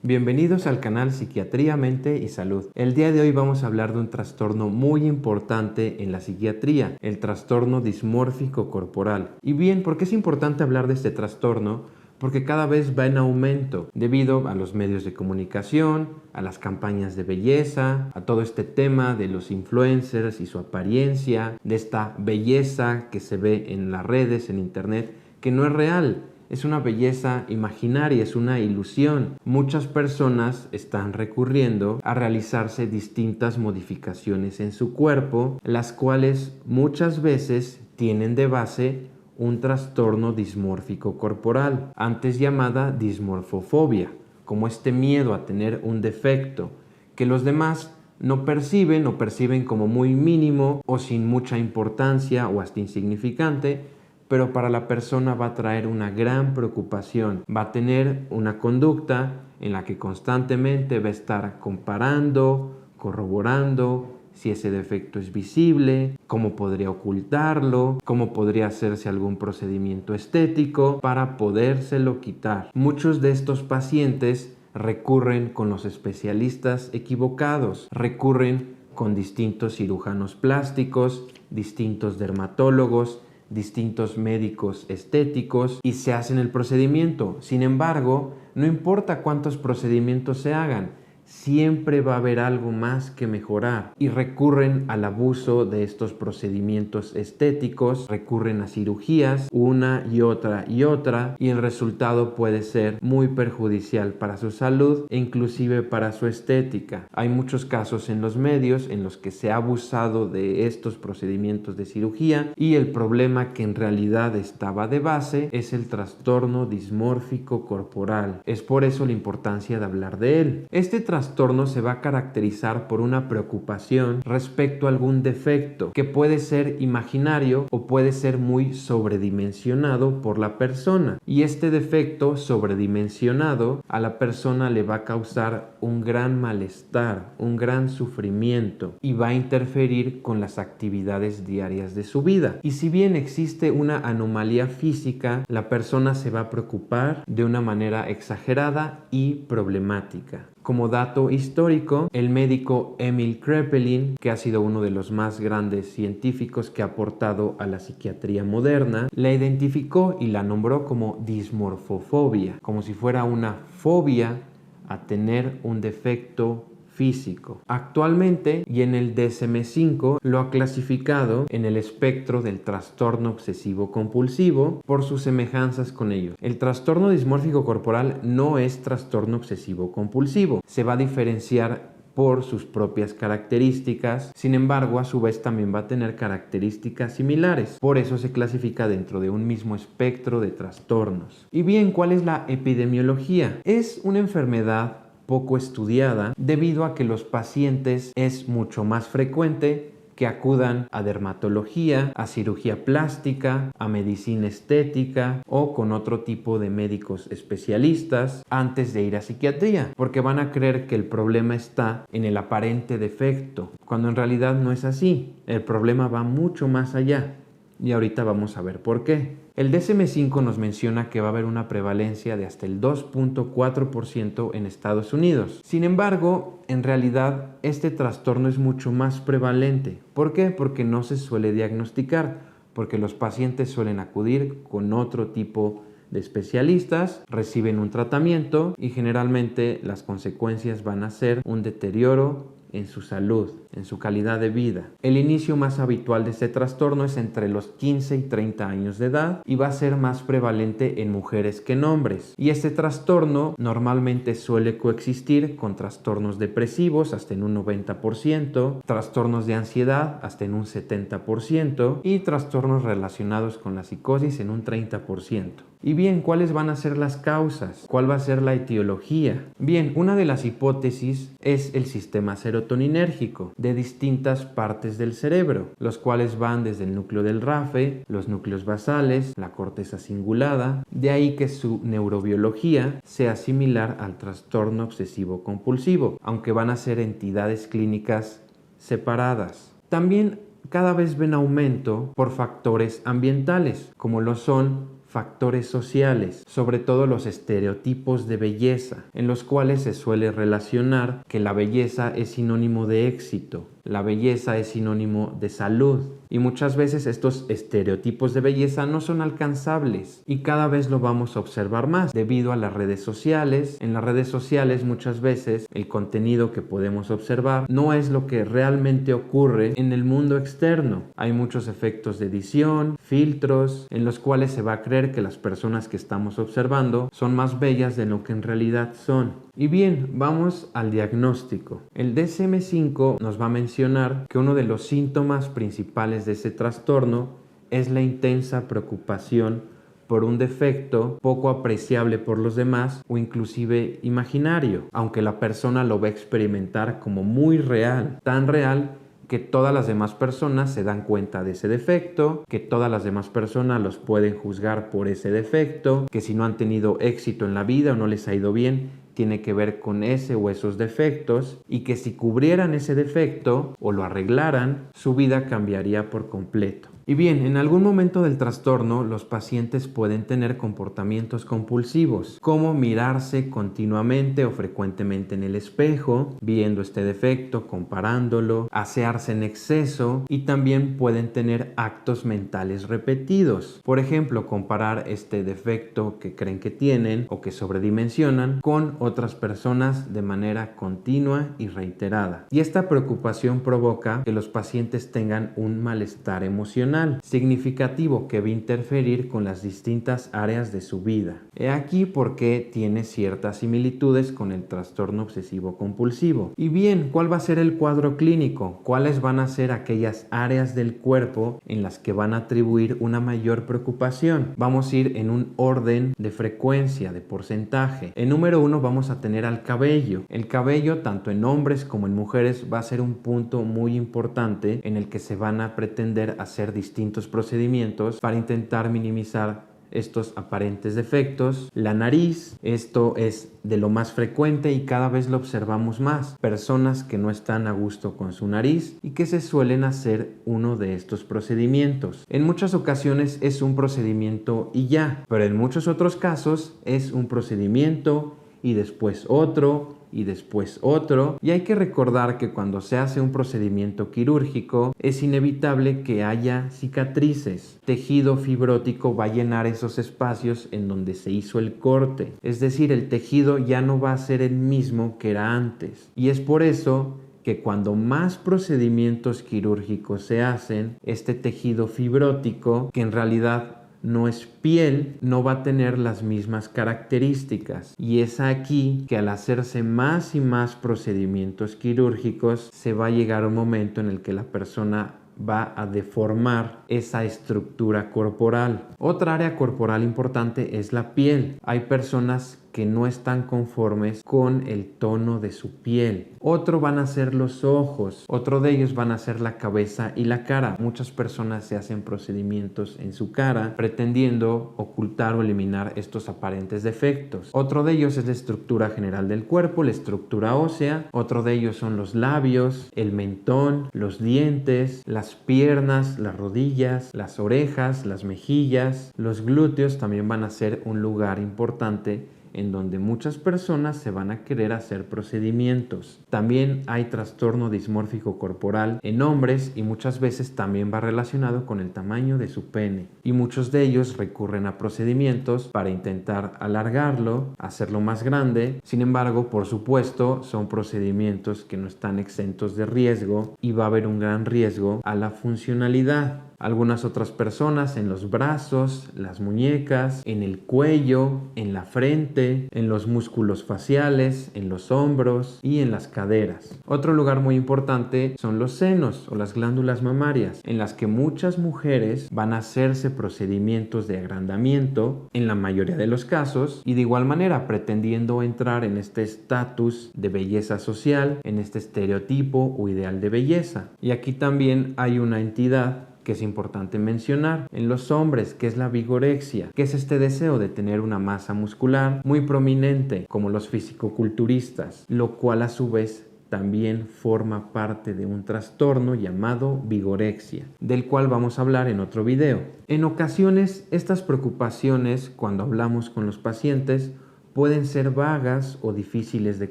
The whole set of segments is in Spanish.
Bienvenidos al canal Psiquiatría, Mente y Salud. El día de hoy vamos a hablar de un trastorno muy importante en la psiquiatría, el trastorno dismórfico corporal. Y bien, ¿por qué es importante hablar de este trastorno? Porque cada vez va en aumento debido a los medios de comunicación, a las campañas de belleza, a todo este tema de los influencers y su apariencia, de esta belleza que se ve en las redes, en internet, que no es real. Es una belleza imaginaria, es una ilusión. Muchas personas están recurriendo a realizarse distintas modificaciones en su cuerpo, las cuales muchas veces tienen de base un trastorno dismórfico corporal, antes llamada dismorfofobia, como este miedo a tener un defecto que los demás no perciben o perciben como muy mínimo o sin mucha importancia o hasta insignificante, pero para la persona va a traer una gran preocupación. Va a tener una conducta en la que constantemente va a estar comparando, corroborando si ese defecto es visible, cómo podría ocultarlo, cómo podría hacerse algún procedimiento estético para podérselo quitar. Muchos de estos pacientes recurren con los especialistas equivocados, recurren con distintos cirujanos plásticos, distintos dermatólogos, distintos médicos estéticos y se hacen el procedimiento. Sin embargo, no importa cuántos procedimientos se hagan, siempre va a haber algo más que mejorar y recurren al abuso de estos procedimientos estéticos, recurren a cirugías una y otra y el resultado puede ser muy perjudicial para su salud e inclusive para su estética. Hay muchos casos en los medios en los que se ha abusado de estos procedimientos de cirugía y el problema que en realidad estaba de base es el trastorno dismórfico corporal. Es por eso la importancia de hablar de él. Este trastorno se va a caracterizar por una preocupación respecto a algún defecto que puede ser imaginario o puede ser muy sobredimensionado por la persona, y este defecto sobredimensionado a la persona le va a causar un gran malestar, un gran sufrimiento y va a interferir con las actividades diarias de su vida. Y si bien existe una anomalía física, la persona se va a preocupar de una manera exagerada y problemática. Como dato histórico, el médico Emil Kraepelin, que ha sido uno de los más grandes científicos que ha aportado a la psiquiatría moderna, la identificó y la nombró como dismorfofobia, como si fuera una fobia a tener un defecto físico. Actualmente, y en el DSM-5 lo ha clasificado en el espectro del trastorno obsesivo compulsivo por sus semejanzas con ellos. El trastorno dismórfico corporal no es trastorno obsesivo compulsivo. Se va a diferenciar por sus propias características, sin embargo a su vez también va a tener características similares, por eso se clasifica dentro de un mismo espectro de trastornos. Y bien, ¿cuál es la epidemiología? Es una enfermedad poco estudiada debido a que los pacientes es mucho más frecuente que acudan a dermatología, a cirugía plástica, a medicina estética o con otro tipo de médicos especialistas antes de ir a psiquiatría, porque van a creer que el problema está en el aparente defecto, cuando en realidad no es así. El problema va mucho más allá y ahorita vamos a ver por qué. El DSM-5 nos menciona que va a haber una prevalencia de hasta el 2.4% en Estados Unidos. Sin embargo, en realidad este trastorno es mucho más prevalente. ¿Por qué? Porque no se suele diagnosticar, porque los pacientes suelen acudir con otro tipo de especialistas, reciben un tratamiento y generalmente las consecuencias van a ser un deterioro en su salud, en su calidad de vida. El inicio más habitual de este trastorno es entre los 15 y 30 años de edad y va a ser más prevalente en mujeres que en hombres. Y este trastorno normalmente suele coexistir con trastornos depresivos hasta en un 90%, trastornos de ansiedad hasta en un 70% y trastornos relacionados con la psicosis en un 30%. Y bien, ¿cuáles van a ser las causas? ¿Cuál va a ser la etiología? Bien, una de las hipótesis es el sistema serotoninérgico de distintas partes del cerebro, los cuales van desde el núcleo del RAFE, los núcleos basales, la corteza cingulada, de ahí que su neurobiología sea similar al trastorno obsesivo compulsivo, aunque van a ser entidades clínicas separadas. También cada vez ven aumento por factores ambientales, como lo son factores sociales, sobre todo los estereotipos de belleza, en los cuales se suele relacionar que la belleza es sinónimo de éxito, la belleza es sinónimo de salud, y muchas veces estos estereotipos de belleza no son alcanzables y cada vez lo vamos a observar más debido a las redes sociales. En las redes sociales muchas veces el contenido que podemos observar no es lo que realmente ocurre en el mundo externo. Hay muchos efectos de edición, filtros, en los cuales se va a creer que las personas que estamos observando son más bellas de lo que en realidad son. Y bien, vamos al diagnóstico. El DSM-5 nos va a mencionar que uno de los síntomas principales de ese trastorno es la intensa preocupación por un defecto poco apreciable por los demás o inclusive imaginario, aunque la persona lo va a experimentar como muy real, tan real que todas las demás personas se dan cuenta de ese defecto, que todas las demás personas los pueden juzgar por ese defecto, que si no han tenido éxito en la vida o no les ha ido bien, tiene que ver con ese o esos defectos, y que si cubrieran ese defecto o lo arreglaran, su vida cambiaría por completo. Y bien, en algún momento del trastorno, los pacientes pueden tener comportamientos compulsivos, como mirarse continuamente o frecuentemente en el espejo, viendo este defecto, comparándolo, asearse en exceso, y también pueden tener actos mentales repetidos. Por ejemplo, comparar este defecto que creen que tienen o que sobredimensionan con otras personas de manera continua y reiterada. Y esta preocupación provoca que los pacientes tengan un malestar emocional significativo que va a interferir con las distintas áreas de su vida. He aquí por qué tiene ciertas similitudes con el trastorno obsesivo compulsivo. Y bien, ¿cuál va a ser el cuadro clínico? ¿Cuáles van a ser aquellas áreas del cuerpo en las que van a atribuir una mayor preocupación? Vamos a ir en un orden de frecuencia, de porcentaje. En número 1 vamos a tener al cabello. El cabello, tanto en hombres como en mujeres, va a ser un punto muy importante en el que se van a pretender hacer distintos procedimientos para intentar minimizar estos aparentes defectos. La nariz, esto es de lo más frecuente y cada vez lo observamos más. Personas que no están a gusto con su nariz y que se suelen hacer uno de estos procedimientos. En muchas ocasiones es un procedimiento y ya, pero en muchos otros casos es un procedimiento y después otro y después otro, y hay que recordar que cuando se hace un procedimiento quirúrgico es inevitable que haya cicatrices. Tejido fibrótico va a llenar esos espacios en donde se hizo el corte, es decir, el tejido ya no va a ser el mismo que era antes, y es por eso que cuando más procedimientos quirúrgicos se hacen, este tejido fibrótico, que en realidad no es piel, no va a tener las mismas características, y es aquí que al hacerse más y más procedimientos quirúrgicos se va a llegar a un momento en el que la persona va a deformar esa estructura corporal. Otra área corporal importante es la piel. Hay personas que no están conformes con el tono de su piel. Otro van a ser los ojos. Otro de ellos van a ser la cabeza y la cara. Muchas personas se hacen procedimientos en su cara pretendiendo ocultar o eliminar estos aparentes defectos. Otro de ellos es la estructura general del cuerpo, la estructura ósea. Otro de ellos son los labios, el mentón, los dientes, las piernas, las rodillas, las orejas, las mejillas. Los glúteos también van a ser un lugar importante en donde muchas personas se van a querer hacer procedimientos. También hay trastorno dismórfico corporal en hombres y muchas veces también va relacionado con el tamaño de su pene. Y muchos de ellos recurren a procedimientos para intentar alargarlo, hacerlo más grande. Sin embargo, por supuesto, son procedimientos que no están exentos de riesgo y va a haber un gran riesgo a la funcionalidad. Algunas otras personas en los brazos, las muñecas, en el cuello, en la frente, en los músculos faciales, en los hombros y en las caderas. Otro lugar muy importante son los senos o las glándulas mamarias, en las que muchas mujeres van a hacerse procedimientos de agrandamiento en la mayoría de los casos, y de igual manera pretendiendo entrar en este estatus de belleza social, en este estereotipo o ideal de belleza. Y aquí también hay una entidad que es importante mencionar en los hombres, que es la vigorexia, que es este deseo de tener una masa muscular muy prominente, como los fisicoculturistas, lo cual a su vez también forma parte de un trastorno llamado vigorexia, del cual vamos a hablar en otro video. En ocasiones, estas preocupaciones, cuando hablamos con los pacientes, pueden ser vagas o difíciles de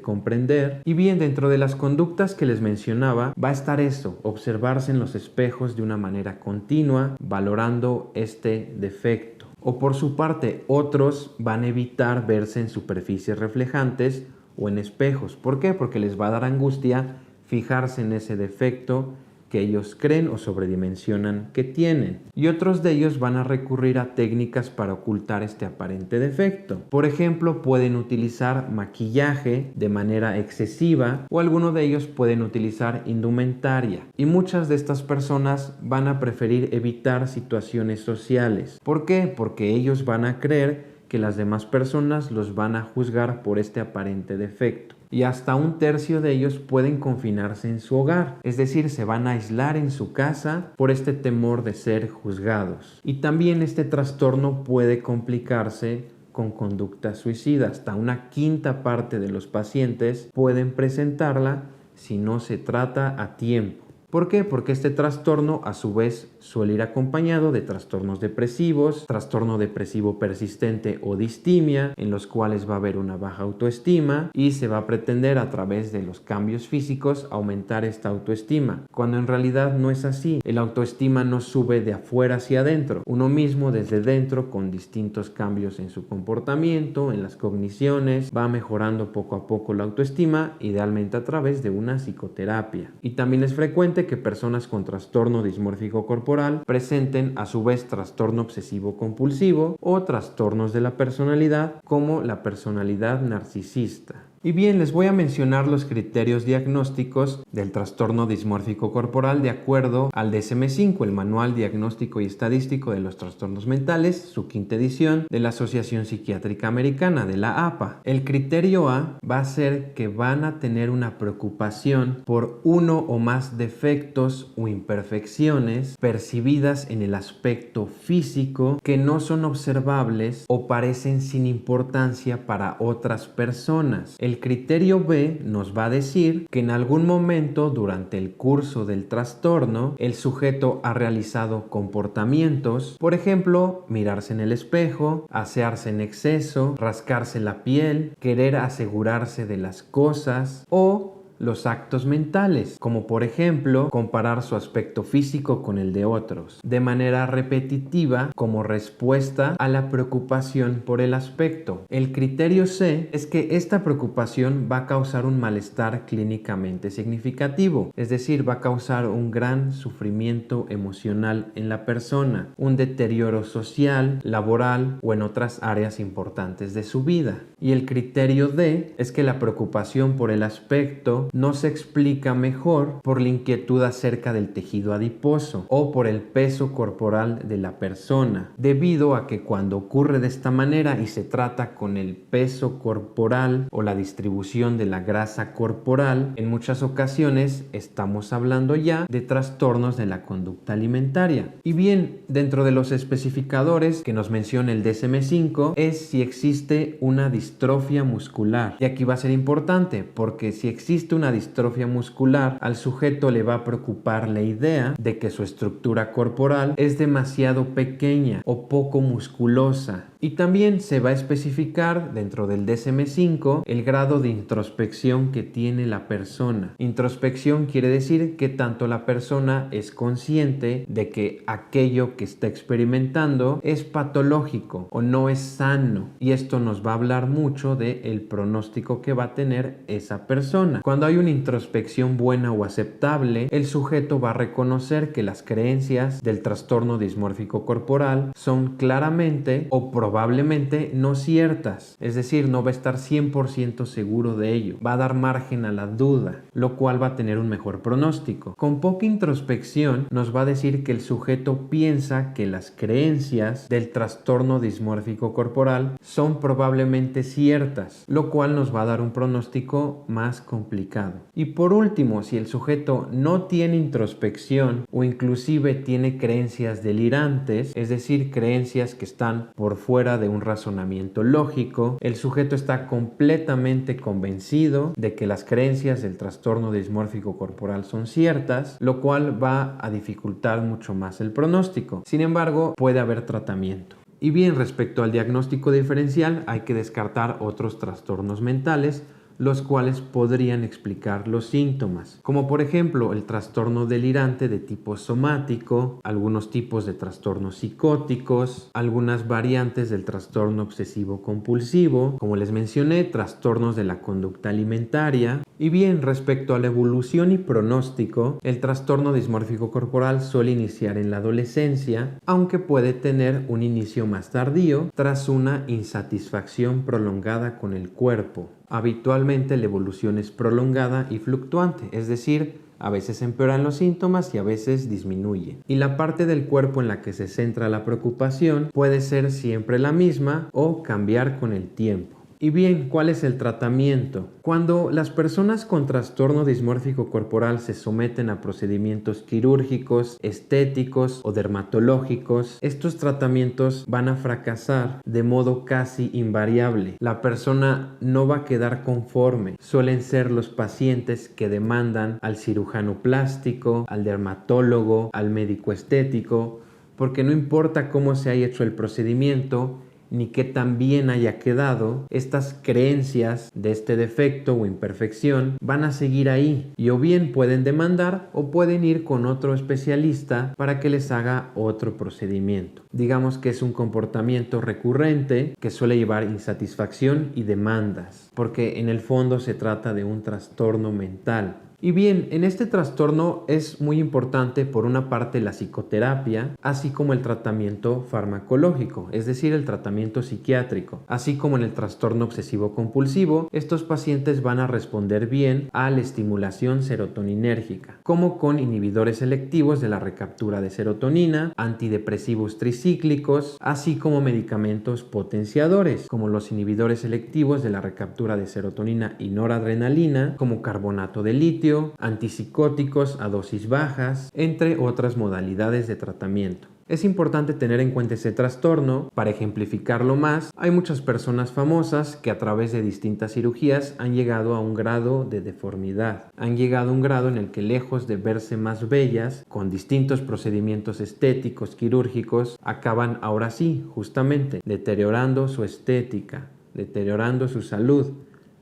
comprender. Y bien, dentro de las conductas que les mencionaba, va a estar eso, observarse en los espejos de una manera continua, valorando este defecto. O por su parte, otros van a evitar verse en superficies reflejantes o en espejos. ¿Por qué? Porque les va a dar angustia fijarse en ese defecto que ellos creen o sobredimensionan que tienen. Y otros de ellos van a recurrir a técnicas para ocultar este aparente defecto. Por ejemplo, pueden utilizar maquillaje de manera excesiva o algunos de ellos pueden utilizar indumentaria. Y muchas de estas personas van a preferir evitar situaciones sociales. ¿Por qué? Porque ellos van a creer que las demás personas los van a juzgar por este aparente defecto. Y hasta un tercio de ellos pueden confinarse en su hogar, es decir, se van a aislar en su casa por este temor de ser juzgados. Y también este trastorno puede complicarse con conductas suicidas. Hasta una quinta parte de los pacientes pueden presentarla si no se trata a tiempo. ¿Por qué? Porque este trastorno a su vez suele ir acompañado de trastornos depresivos, trastorno depresivo persistente o distimia, en los cuales va a haber una baja autoestima y se va a pretender a través de los cambios físicos aumentar esta autoestima, cuando en realidad no es así. El autoestima no sube de afuera hacia adentro, uno mismo desde dentro con distintos cambios en su comportamiento, en las cogniciones, va mejorando poco a poco la autoestima, idealmente a través de una psicoterapia. Y también es frecuente que personas con trastorno dismórfico corporal presenten a su vez trastorno obsesivo compulsivo o trastornos de la personalidad como la personalidad narcisista. Y bien, les voy a mencionar los criterios diagnósticos del trastorno dismórfico corporal de acuerdo al DSM-5, el Manual Diagnóstico y Estadístico de los Trastornos Mentales, su quinta edición de la Asociación Psiquiátrica Americana, de la APA. El criterio A va a ser que van a tener una preocupación por uno o más defectos o imperfecciones percibidas en el aspecto físico que no son observables o parecen sin importancia para otras personas. El criterio B nos va a decir que en algún momento durante el curso del trastorno el sujeto ha realizado comportamientos, por ejemplo, mirarse en el espejo, asearse en exceso, rascarse la piel, querer asegurarse de las cosas o los actos mentales, como por ejemplo comparar su aspecto físico con el de otros, de manera repetitiva como respuesta a la preocupación por el aspecto. El criterio C es que esta preocupación va a causar un malestar clínicamente significativo, es decir, va a causar un gran sufrimiento emocional en la persona, un deterioro social, laboral o en otras áreas importantes de su vida. Y el criterio D es que la preocupación por el aspecto no se explica mejor por la inquietud acerca del tejido adiposo o por el peso corporal de la persona, debido a que cuando ocurre de esta manera y se trata con el peso corporal o la distribución de la grasa corporal, en muchas ocasiones estamos hablando ya de trastornos de la conducta alimentaria. Y bien, dentro de los especificadores que nos menciona el DSM-5 es si existe una distrofia muscular. Y aquí va a ser importante porque si existe una distrofia muscular, al sujeto le va a preocupar la idea de que su estructura corporal es demasiado pequeña o poco musculosa. Y también se va a especificar dentro del DSM-5 el grado de introspección que tiene la persona. Introspección quiere decir que tanto la persona es consciente de que aquello que está experimentando es patológico o no es sano. Y esto nos va a hablar mucho del pronóstico que va a tener esa persona. Cuando hay una introspección buena o aceptable, el sujeto va a reconocer que las creencias del trastorno dismórfico corporal son claramente o probablemente no ciertas, es decir, no va a estar 100% seguro de ello, va a dar margen a la duda, lo cual va a tener un mejor pronóstico. Con poca introspección nos va a decir que el sujeto piensa que las creencias del trastorno dismórfico corporal son probablemente ciertas, lo cual nos va a dar un pronóstico más complicado. Y por último, si el sujeto no tiene introspección o inclusive tiene creencias delirantes, es decir, creencias que están por fuera de un razonamiento lógico, el sujeto está completamente convencido de que las creencias del trastorno dismórfico corporal son ciertas, lo cual va a dificultar mucho más el pronóstico. Sin embargo, puede haber tratamiento. Y bien, respecto al diagnóstico diferencial, hay que descartar otros trastornos mentales, los cuales podrían explicar los síntomas, como por ejemplo el trastorno delirante de tipo somático, algunos tipos de trastornos psicóticos, algunas variantes del trastorno obsesivo compulsivo, como les mencioné, trastornos de la conducta alimentaria. Y bien, respecto a la evolución y pronóstico, el trastorno dismórfico corporal suele iniciar en la adolescencia, aunque puede tener un inicio más tardío tras una insatisfacción prolongada con el cuerpo. Habitualmente la evolución es prolongada y fluctuante, es decir, a veces empeoran los síntomas y a veces disminuye. Y la parte del cuerpo en la que se centra la preocupación puede ser siempre la misma o cambiar con el tiempo. Y bien, ¿cuál es el tratamiento? Cuando las personas con trastorno dismórfico corporal se someten a procedimientos quirúrgicos, estéticos o dermatológicos, estos tratamientos van a fracasar de modo casi invariable. La persona no va a quedar conforme. Suelen ser los pacientes que demandan al cirujano plástico, al dermatólogo, al médico estético, porque no importa cómo se haya hecho el procedimiento, ni que tan bien haya quedado, estas creencias de este defecto o imperfección van a seguir ahí y o bien pueden demandar o pueden ir con otro especialista para que les haga otro procedimiento. Digamos que es un comportamiento recurrente que suele llevar insatisfacción y demandas, porque en el fondo se trata de un trastorno mental. Y bien, en este trastorno es muy importante por una parte la psicoterapia, así como el tratamiento farmacológico, es decir, el tratamiento psiquiátrico. Así como en el trastorno obsesivo compulsivo, estos pacientes van a responder bien a la estimulación serotoninérgica, como con inhibidores selectivos de la recaptura de serotonina, antidepresivos tricíclicos, así como medicamentos potenciadores, como los inhibidores selectivos de la recaptura de serotonina y noradrenalina, como carbonato de litio, antipsicóticos a dosis bajas, entre otras modalidades de tratamiento. Es importante tener en cuenta ese trastorno. Para ejemplificarlo más, hay muchas personas famosas que a través de distintas cirugías han llegado a un grado de deformidad. Han llegado a un grado en el que, lejos de verse más bellas, con distintos procedimientos estéticos, quirúrgicos, acaban ahora sí, justamente, deteriorando su estética, deteriorando su salud,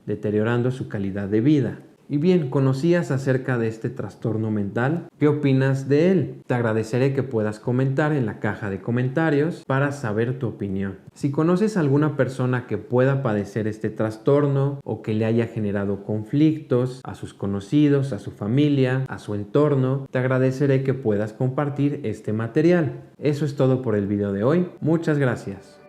deteriorando su calidad de vida. Y bien, ¿conocías acerca de este trastorno mental? ¿Qué opinas de él? Te agradeceré que puedas comentar en la caja de comentarios para saber tu opinión. Si conoces a alguna persona que pueda padecer este trastorno o que le haya generado conflictos a sus conocidos, a su familia, a su entorno, te agradeceré que puedas compartir este material. Eso es todo por el video de hoy. Muchas gracias.